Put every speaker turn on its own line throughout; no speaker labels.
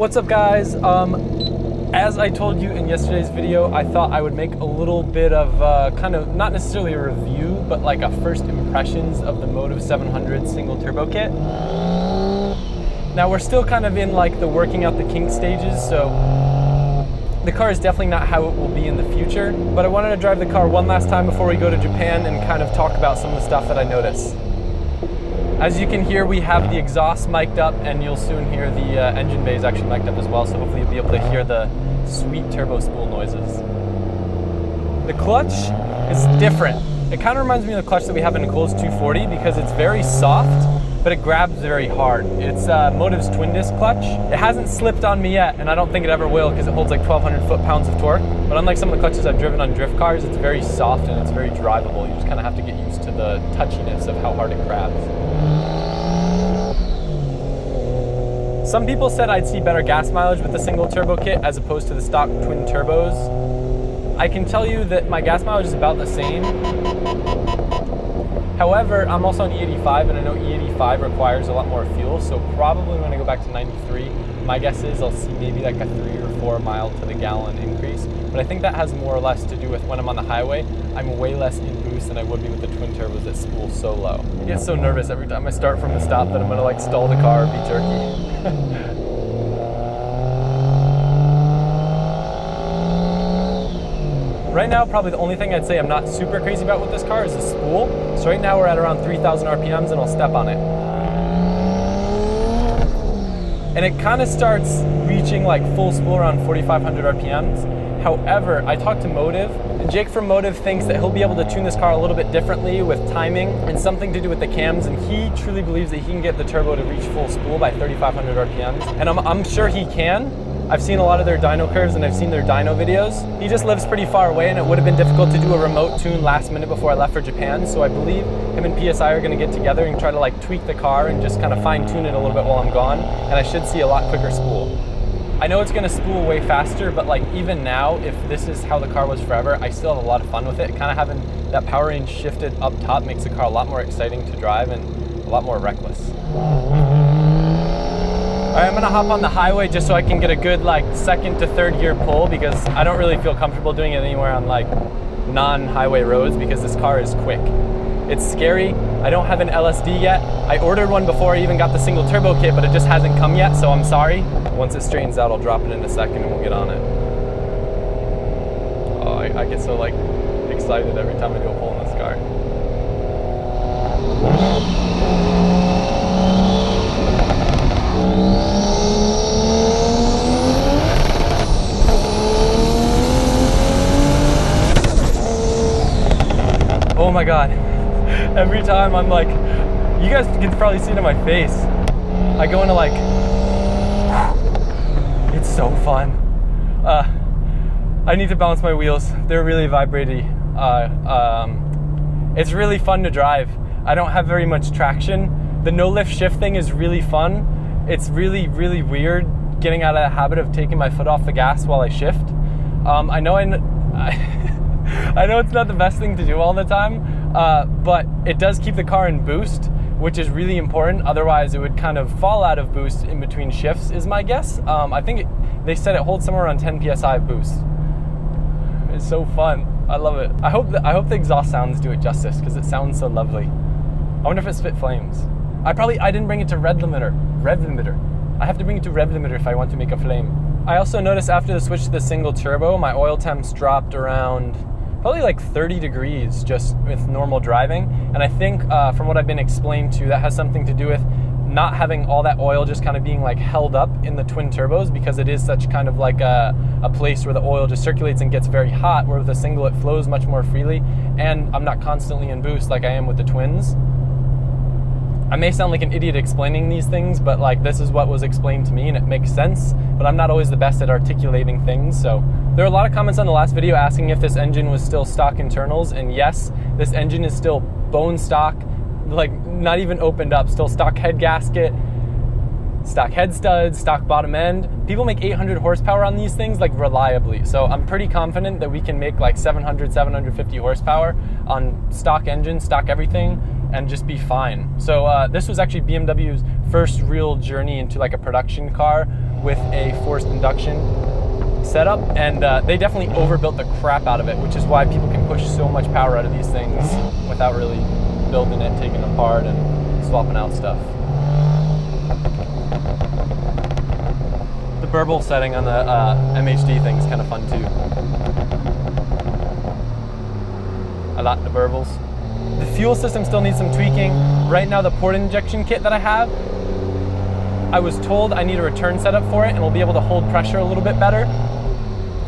What's up, guys? As I told you in yesterday's video, I thought I would make a little bit of kind of not necessarily a review, but like a first impressions of the Motiv 700 single turbo kit. Now we're still kind of in like the working out the kinks stages, so the car is definitely not how it will be in the future, but I wanted to drive the car one last time before we go to Japan and kind of talk about some of the stuff that I noticed. As you can hear, we have the exhaust mic'd up, and you'll soon hear the engine bay is actually mic'd up as well, so hopefully you'll be able to hear the sweet turbo spool noises. The clutch is different. It kind of reminds me of the clutch that we have in Nicole's 240 because it's very soft, but it grabs very hard. It's Motiv's twin disc clutch. It hasn't slipped on me yet, and I don't think it ever will because it holds like 1,200 foot-pounds of torque. But unlike some of the clutches I've driven on drift cars, it's very soft and it's very drivable. You just kind of have to get used to the touchiness of how hard it grabs. Some people said I'd see better gas mileage with the single turbo kit as opposed to the stock twin turbos. I can tell you that my gas mileage is about the same. However, I'm also on E85, and I know E85 requires a lot more fuel, so probably when I go back to 93, my guess is I'll see maybe like a 3 or 4 mile to the gallon increase. But I think that has more or less to do with when I'm on the highway, I'm way less in boost than I would be with the twin turbos that spool so low. I get so nervous every time I start from a stop that I'm gonna like stall the car or be jerky. Right now, probably the only thing I'd say I'm not super crazy about with this car is the spool. So right now we're at around 3,000 RPMs and I'll step on it. And it kind of starts reaching like full spool around 4,500 RPMs. However, I talked to Motiv, and Jake from Motiv thinks that he'll be able to tune this car a little bit differently with timing and something to do with the cams, and he truly believes that he can get the turbo to reach full spool by 3,500 RPMs. And I'm sure he can. I've seen a lot of their dyno curves and I've seen their dyno videos. He just lives pretty far away, and it would have been difficult to do a remote tune last minute before I left for Japan, so I believe him and PSI are gonna get together and try to like tweak the car and just kind of fine tune it a little bit while I'm gone, and I should see a lot quicker spool. I know it's gonna spool way faster, but like even now, if this is how the car was forever, I still have a lot of fun with it. Kind of having that power range shifted up top makes the car a lot more exciting to drive and a lot more reckless. All right, I'm gonna hop on the highway just so I can get a good like 2nd to 3rd gear pull, because I don't really feel comfortable doing it anywhere on like non-highway roads because this car is quick. It's scary. I don't have an LSD yet. I ordered one before I even got the single turbo kit, but it just hasn't come yet, so I'm sorry. Once it straightens out, I'll drop it in a second and we'll get on it. Oh, I get so like excited every time I do a pull in this car. Oh my God. Every time I'm like, you guys can probably see it in my face. I go into like, it's so fun. I need to balance my wheels. They're really vibrating. It's really fun to drive. I don't have very much traction. The no lift shift thing is really fun. It's really, really weird getting out of the habit of taking my foot off the gas while I shift. I know it's not the best thing to do all the time, but it does keep the car in boost, which is really important. Otherwise, it would kind of fall out of boost in between shifts, is my guess. I think they said it holds somewhere around 10 PSI of boost. It's so fun. I love it. I hope the exhaust sounds do it justice because it sounds so lovely. I wonder if it spit flames. I didn't bring it to rev limiter. I have to bring it to rev limiter if I want to make a flame. I also noticed after the switch to the single turbo, my oil temps dropped around probably like 30 degrees just with normal driving. And I think from what I've been explained to, that has something to do with not having all that oil just kind of being like held up in the twin turbos, because it is such kind of like a place where the oil just circulates and gets very hot, where with a single it flows much more freely, and I'm not constantly in boost like I am with the twins. I may sound like an idiot explaining these things, but like this is what was explained to me and it makes sense, but I'm not always the best at articulating things. So there are a lot of comments on the last video asking if this engine was still stock internals, and yes, this engine is still bone stock, like not even opened up, still stock head gasket, stock head studs, stock bottom end. People make 800 horsepower on these things like reliably. So I'm pretty confident that we can make like 700, 750 horsepower on stock engine, stock everything, and just be fine. So this was actually BMW's first real journey into like a production car with a forced induction setup, and they definitely overbuilt the crap out of it, which is why people can push so much power out of these things without really building it, taking it apart, and swapping out stuff. The burble setting on the MHD thing is kind of fun too. I like the burbles. The fuel system still needs some tweaking. Right now the port injection kit that I have, I was told I need a return setup for it and we'll be able to hold pressure a little bit better,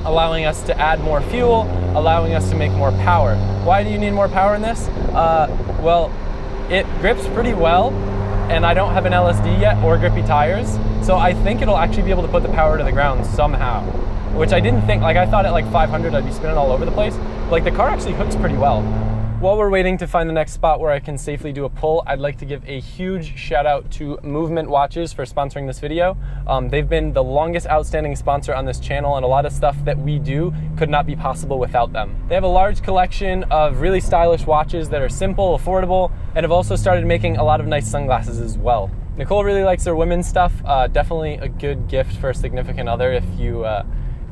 allowing us to add more fuel, allowing us to make more power. Why do you need more power in this? Well, it grips pretty well, and I don't have an LSD yet or grippy tires, so I think it'll actually be able to put the power to the ground somehow, which I didn't think. Like, I thought at like 500 I'd be spinning all over the place. Like, the car actually hooks pretty well. While we're waiting to find the next spot where I can safely do a pull, I'd like to give a huge shout out to Movement Watches for sponsoring this video. They've been the longest outstanding sponsor on this channel, and a lot of stuff that we do could not be possible without them. They have a large collection of really stylish watches that are simple, affordable, and have also started making a lot of nice sunglasses as well. Nicole really likes their women's stuff. Definitely a good gift for a significant other if you're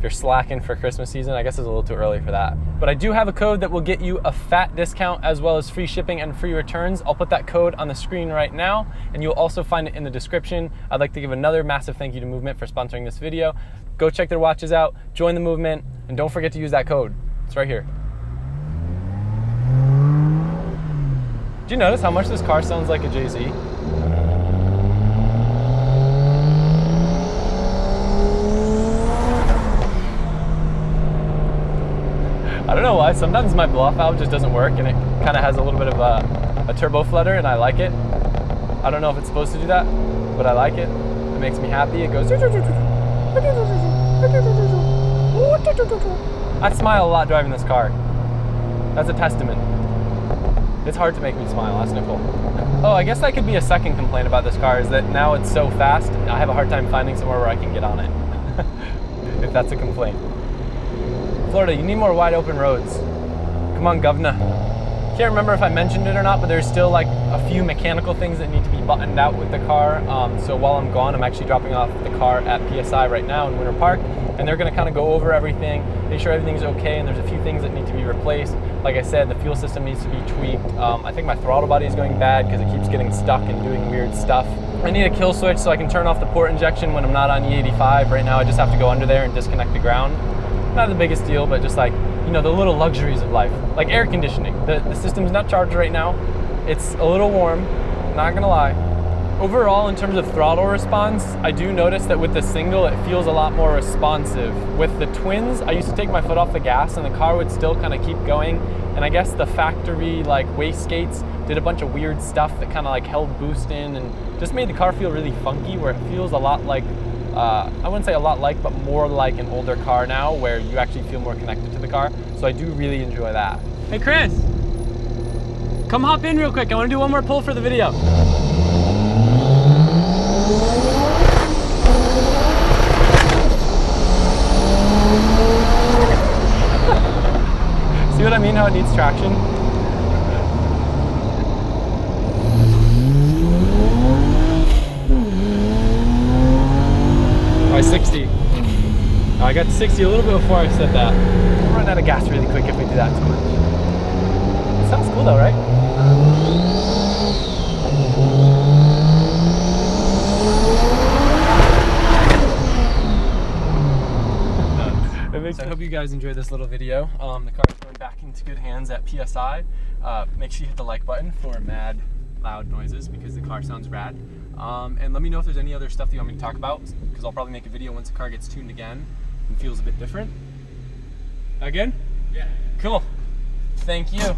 slacking for Christmas season. I guess it's a little too early for that. But I do have a code that will get you a fat discount as well as free shipping and free returns. I'll put that code on the screen right now, and you'll also find it in the description. I'd like to give another massive thank you to Movement for sponsoring this video. Go check their watches out, join the movement, and don't forget to use that code. It's right here. Do you notice how much this car sounds like a Jay-Z? I don't know why, sometimes my blow-off valve just doesn't work and it kind of has a little bit of a turbo flutter, and I like it. I don't know if it's supposed to do that, but I like it. It makes me happy. It goes... I smile a lot driving this car. That's a testament. It's hard to make me smile, ask Nicole. Oh, I guess that could be a second complaint about this car, is that now it's so fast, I have a hard time finding somewhere where I can get on it. If that's a complaint. Florida, you need more wide open roads. Come on, governor. Can't remember if I mentioned it or not, but there's still like a few mechanical things that need to be buttoned out with the car. So while I'm gone, I'm actually dropping off the car at PSI right now in Winter Park, and they're gonna kind of go over everything, make sure everything's okay, and there's a few things that need to be replaced. Like I said, the fuel system needs to be tweaked. I think my throttle body is going bad because it keeps getting stuck and doing weird stuff. I need a kill switch so I can turn off the port injection when I'm not on E85. Right now I just have to go under there and disconnect the ground. Not the biggest deal, but just like, you know, the little luxuries of life. Like air conditioning. The system's not charged right now. It's a little warm, not gonna lie. Overall, in terms of throttle response, I do notice that with the single, it feels a lot more responsive. With the twins, I used to take my foot off the gas and the car would still kind of keep going. And I guess the factory like wastegates did a bunch of weird stuff that kind of like held boost in and just made the car feel really funky, where it feels a lot like, I wouldn't say a lot like, but more like an older car now, where you actually feel more connected to the car. So I do really enjoy that. Hey Chris, come hop in real quick. I want to do one more pull for the video. See what I mean, how it needs traction? Oh, 60. Oh, I got to 60 a little bit before I said that. We'll run out of gas really quick if we do that too much. It sounds cool though, right? So I hope you guys enjoyed this little video. The car is going back into good hands at PSI. Make sure you hit the like button for mad loud noises because the car sounds rad. And let me know if there's any other stuff that you want me to talk about, because I'll probably make a video once the car gets tuned again and feels a bit different. Again? Yeah. Cool. Thank you.